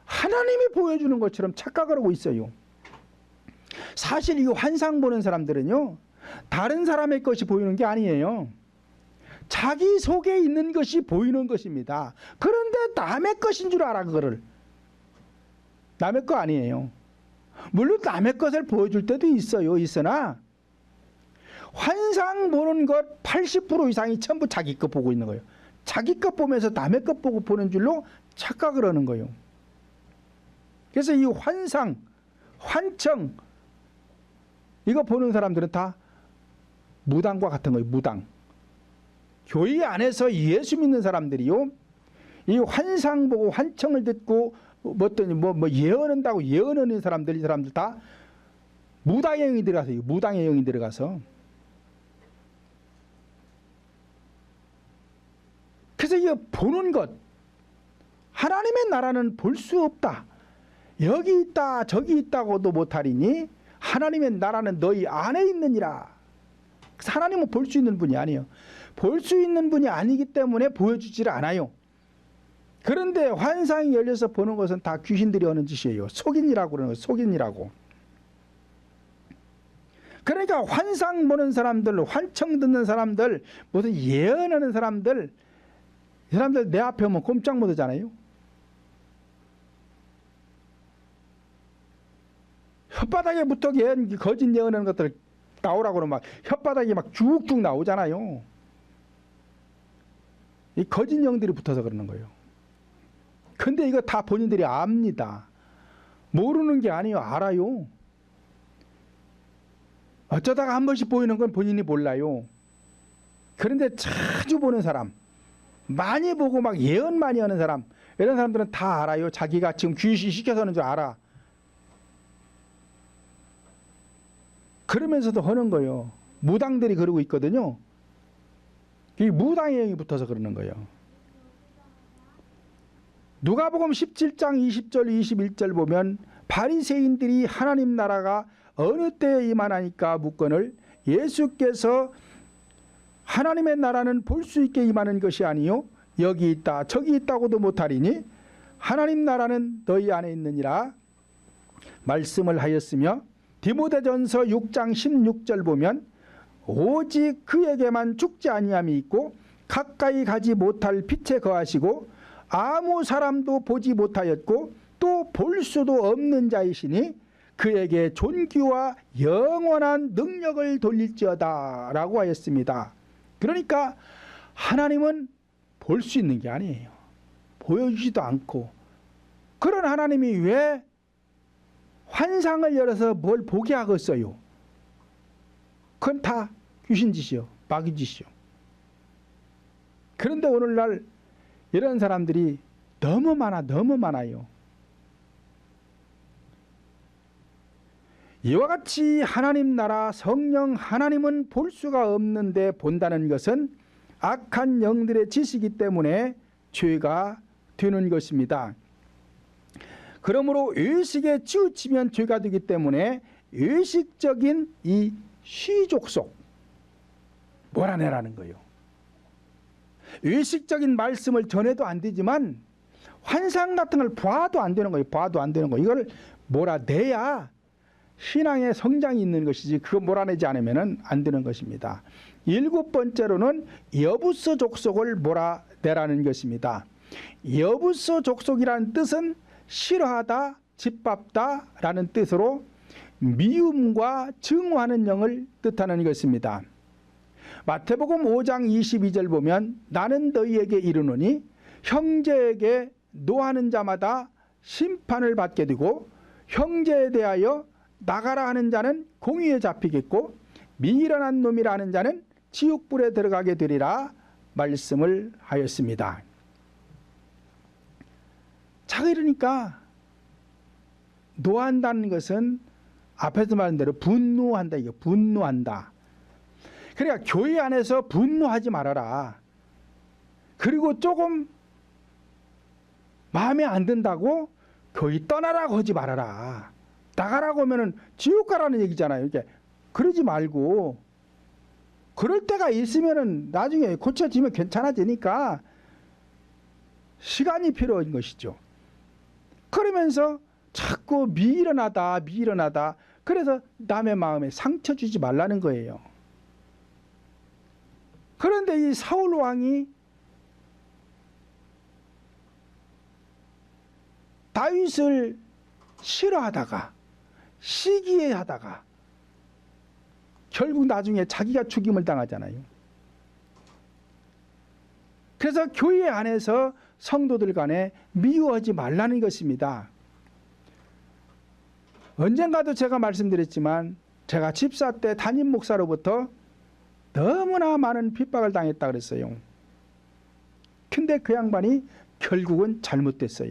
Speaker 1: 하나님이 보여주는 것처럼 착각을 하고 있어요. 사실 이 환상 보는 사람들은요, 다른 사람의 것이 보이는 게 아니에요. 자기 속에 있는 것이 보이는 것입니다. 그런데 남의 것인 줄 알아. 그거를 남의 거 아니에요. 물론 남의 것을 보여줄 때도 있어요. 있으나 환상 보는 것 80% 이상이 전부 자기 것 보고 있는 거예요. 자기 것 보면서 남의 것 보고 보는 줄로 착각을 하는 거예요. 그래서 이 환상, 환청 이거 보는 사람들은 다 무당과 같은 거예요. 무당. 교회 안에서 예수 믿는 사람들이요, 이 환상 보고 환청을 듣고 뭐 예언한다고 예언하는 사람들, 이 사람들 다 무당의 영이 들어가서, 무당의 영이 들어가서. 그래서 이 보는 것, 하나님의 나라는 볼 수 없다. 여기 있다 저기 있다고도 못하리니 하나님의 나라는 너희 안에 있느니라. 하나님은 볼 수 있는 분이 아니에요. 볼 수 있는 분이 아니기 때문에 보여주질 않아요. 그런데 환상이 열려서 보는 것은 다 귀신들이 하는 짓이에요. 속인이라고 그러는 거예요. 속인이라고. 그러니까 환상 보는 사람들, 환청 듣는 사람들, 무슨 예언하는 사람들, 이 사람들 내 앞에 오면 꼼짝 못 하잖아요. 혓바닥에 붙어 거짓 예언하는 것들 나오라고 그러면 막 혓바닥이 막 쭉쭉 나오잖아요. 이 거짓 영들이 붙어서 그러는 거예요. 근데 이거 다 본인들이 압니다. 모르는 게 아니에요. 알아요. 어쩌다가 한 번씩 보이는 건 본인이 몰라요. 그런데 자주 보는 사람, 많이 보고 막 예언 많이 하는 사람, 이런 사람들은 다 알아요. 자기가 지금 귀신 시켜서 하는 줄 알아. 그러면서도 하는 거예요. 무당들이 그러고 있거든요. 이 무당의 영이 붙어서 그러는 거예요. 누가복음 17장 20절 21절 보면 바리새인들이 하나님 나라가 어느 때에 임하나니까 묻거늘 예수께서 하나님의 나라는 볼 수 있게 임하는 것이 아니요 여기 있다 저기 있다고도 못하리니 하나님 나라는 너희 안에 있느니라 말씀을 하였으며 디모데전서 6장 16절 보면 오직 그에게만 죽지 아니함이 있고 가까이 가지 못할 빛에 거하시고 아무 사람도 보지 못하였고 또 볼 수도 없는 자이시니 그에게 존귀와 영원한 능력을 돌릴지어다 라고 하였습니다. 그러니까 하나님은 볼 수 있는 게 아니에요. 보여주지도 않고 그런 하나님이 왜 환상을 열어서 뭘 보게 하겠어요? 그건 다 귀신짓이요, 마귀짓이요. 그런데 오늘날 이런 사람들이 너무 많아요. 이와 같이 하나님 나라 성령 하나님은 볼 수가 없는데 본다는 것은 악한 영들의 짓이기 때문에 죄가 되는 것입니다. 그러므로 의식에 치우치면 죄가 되기 때문에 의식적인 이 시족속 몰아내라는 거예요. 의식적인 말씀을 전해도 안 되지만 환상 같은 걸 봐도 안 되는 거예요. 봐도 안 되는 거. 이걸 몰아내야 신앙의 성장이 있는 것이지 그거 몰아내지 않으면 안 되는 것입니다. 7번째로는 여부서 족속을 몰아내라는 것입니다. 여부서 족속이라는 뜻은 싫어하다, 짓밟다 라는 뜻으로 미움과 증오하는 영을 뜻하는 것입니다. 마태복음 5장 22절 보면 나는 너희에게 이르노니 형제에게 노하는 자마다 심판을 받게 되고 형제에 대하여 나가라 하는 자는 공의에 잡히겠고 미련한 놈이라 하는 자는 지옥불에 들어가게 되리라 말씀을 하였습니다. 자, 그러니까 노한다는 것은 앞에서 말한 대로 분노한다. 이거 분노한다. 그러니까 교회 안에서 분노하지 말아라. 그리고 조금 마음에 안 든다고 교회 떠나라고 하지 말아라. 나가라고 하면은 지옥 가라는 얘기잖아요. 이렇게 그러지 말고 그럴 때가 있으면은 나중에 고쳐지면 괜찮아지니까 시간이 필요한 것이죠. 그러면서 자꾸 미련하다. 그래서 남의 마음에 상처 주지 말라는 거예요. 그런데 이 사울 왕이 다윗을 싫어하다가 시기해하다가 결국 나중에 자기가 죽임을 당하잖아요. 그래서 교회 안에서 성도들 간에 미워하지 말라는 것입니다. 언젠가도 제가 말씀드렸지만 제가 집사 때 담임 목사로부터 너무나 많은 핍박을 당했다 그랬어요. 근데 그 양반이 결국은 잘못됐어요.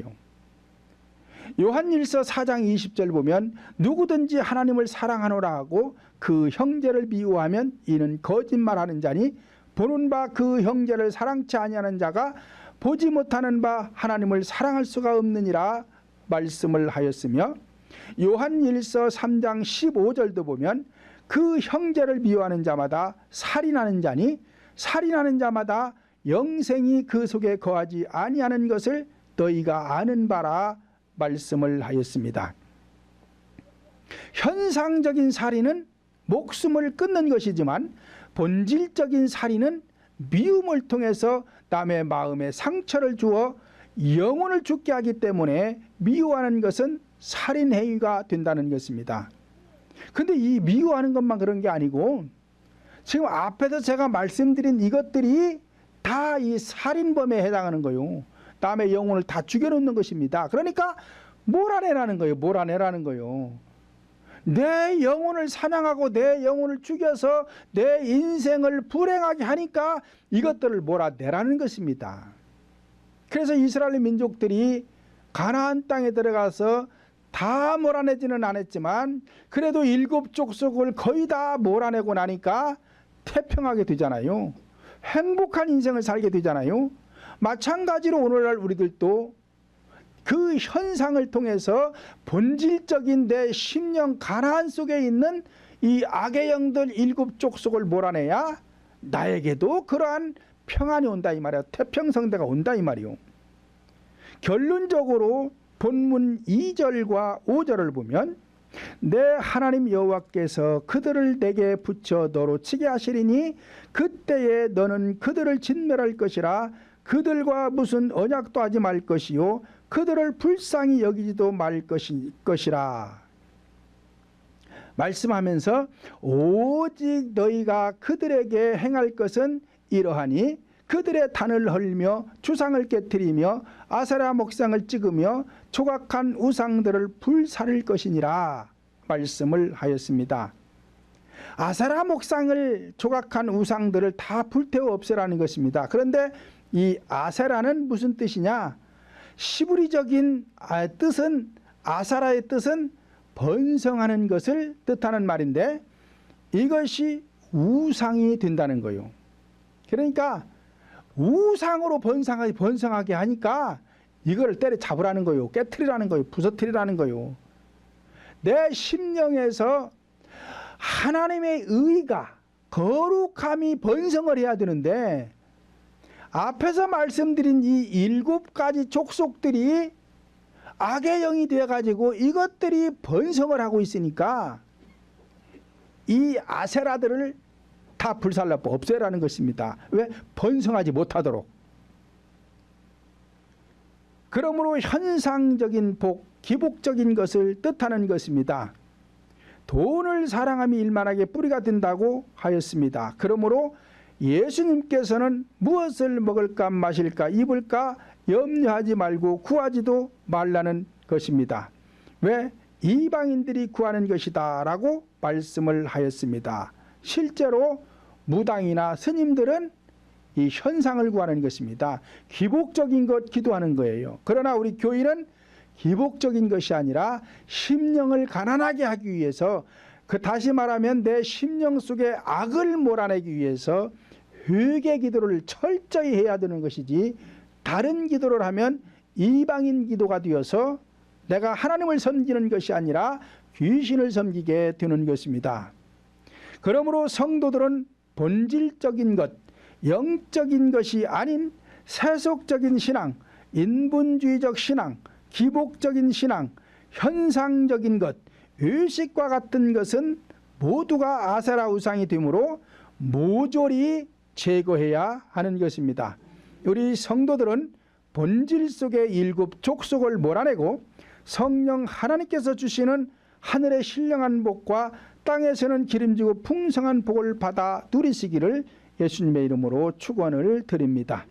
Speaker 1: 요한일서 4장 20절 보면 누구든지 하나님을 사랑하노라 하고 그 형제를 미워하면 이는 거짓말하는 자니 보는 바 그 형제를 사랑치 아니하는 자가 보지 못하는 바 하나님을 사랑할 수가 없느니라 말씀을 하였으며 요한일서 3장 15절도 보면 그 형제를 미워하는 자마다 살인하는 자니 살인하는 자마다 영생이 그 속에 거하지 아니하는 것을 너희가 아는 바라 말씀을 하였습니다. 현상적인 살인은 목숨을 끊는 것이지만 본질적인 살인은 미움을 통해서 남의 마음에 상처를 주어 영혼을 죽게 하기 때문에 미워하는 것은 살인 행위가 된다는 것입니다. 근데 이 미워하는 것만 그런 게 아니고 지금 앞에서 제가 말씀드린 이것들이 다 이 살인범에 해당하는 거예요. 남의 영혼을 다 죽여놓는 것입니다. 그러니까 몰아내라는 거예요. 몰아내라는 거예요. 내 영혼을 사냥하고 내 영혼을 죽여서 내 인생을 불행하게 하니까 이것들을 몰아내라는 것입니다. 그래서 이스라엘 민족들이 가나안 땅에 들어가서 다 몰아내지는 않았지만 그래도 7족속을 거의 다 몰아내고 나니까 태평하게 되잖아요. 행복한 인생을 살게 되잖아요. 마찬가지로 오늘날 우리들도 그 현상을 통해서 본질적인 내 심령 가난 속에 있는 이 악의 영들 7족속을 몰아내야 나에게도 그러한 평안이 온다 이 말이야. 태평성대가 온다 이 말이요. 결론적으로 본문 2절과 5절을 보면 내 하나님 여호와께서 그들을 내게 붙여 너로 치게 하시리니 그때에 너는 그들을 진멸할 것이라. 그들과 무슨 언약도 하지 말 것이요 그들을 불쌍히 여기지도 말 것이라. 말씀하면서 오직 너희가 그들에게 행할 것은 이러하니 그들의 단을 헐며 주상을 깨뜨리며 아세라 목상을 찍으며 조각한 우상들을 불사를 것이니라 말씀을 하였습니다. 아세라 목상을 조각한 우상들을 다 불태워 없애라는 것입니다. 그런데 이 아세라는 무슨 뜻이냐? 시브리적인 뜻은, 아사라의 뜻은 번성하는 것을 뜻하는 말인데 이것이 우상이 된다는 거예요. 그러니까 우상으로 번성하게 하니까 이걸 때려잡으라는 거예요. 깨트리라는 거예요. 부서뜨리라는 거예요. 내 심령에서 하나님의 의가, 거룩함이 번성을 해야 되는데 앞에서 말씀드린 이 7가지 족속들이 악의 영이 되어가지고 이것들이 번성을 하고 있으니까 이 아세라들을 다 불살라 없애라는 것입니다. 왜? 번성하지 못하도록. 그러므로 현상적인 복, 기복적인 것을 뜻하는 것입니다. 돈을 사랑함이 일만하게 뿌리가 된다고 하였습니다. 그러므로 예수님께서는 무엇을 먹을까 마실까 입을까 염려하지 말고 구하지도 말라는 것입니다. 왜? 이방인들이 구하는 것이다 라고 말씀을 하였습니다. 실제로 무당이나 스님들은 이 현상을 구하는 것입니다. 기복적인 것 기도하는 거예요. 그러나 우리 교인은 기복적인 것이 아니라 심령을 가난하게 하기 위해서, 다시 말하면 내 심령 속에 악을 몰아내기 위해서 회개 기도를 철저히 해야 되는 것이지, 다른 기도를 하면 이방인 기도가 되어서 내가 하나님을 섬기는 것이 아니라 귀신을 섬기게 되는 것입니다. 그러므로 성도들은 본질적인 것, 영적인 것이 아닌 세속적인 신앙, 인본주의적 신앙, 기복적인 신앙, 현상적인 것, 의식과 같은 것은 모두가 아세라 우상이 되므로 모조리 제거해야 하는 것입니다. 우리 성도들은 본질 속의 7족속을 몰아내고 성령 하나님께서 주시는 하늘의 신령한 복과 땅에서는 기름지고 풍성한 복을 받아 누리시기를 예수님의 이름으로 축원을 드립니다.